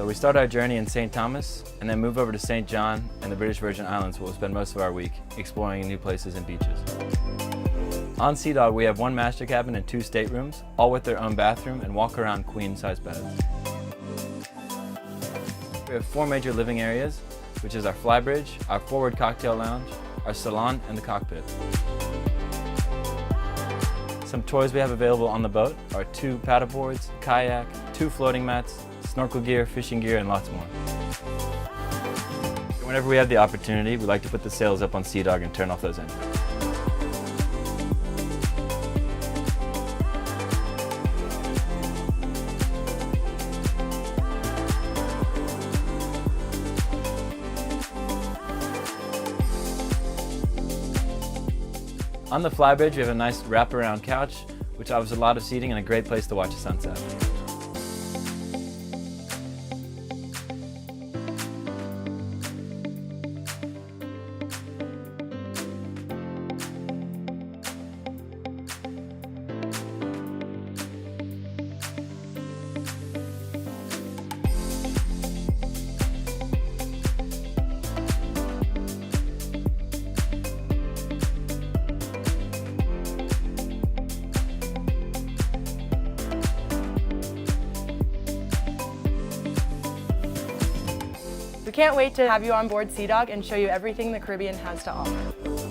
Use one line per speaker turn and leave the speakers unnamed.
So we start our journey in St. Thomas and then move over to St. John and the British Virgin Islands, where we'll spend most of our week exploring new places and beaches. On Sea Dog, we have one master cabin and 2 staterooms, all with their own bathroom and walk-around queen-size beds. We have 4 major living areas, which is our flybridge, our forward cocktail lounge, our salon, and the cockpit. Some toys we have available on the boat are 2 paddleboards, kayak, 2 floating mats, snorkel gear, fishing gear, and lots more. Whenever we have the opportunity, we like to put the sails up on Sea Dog and turn off those engines. On the flybridge, we have a nice wraparound couch, which offers a lot of seating and a great place to watch the sunset.
We can't wait to have you on board Sea Dog and show you everything the Caribbean has to offer.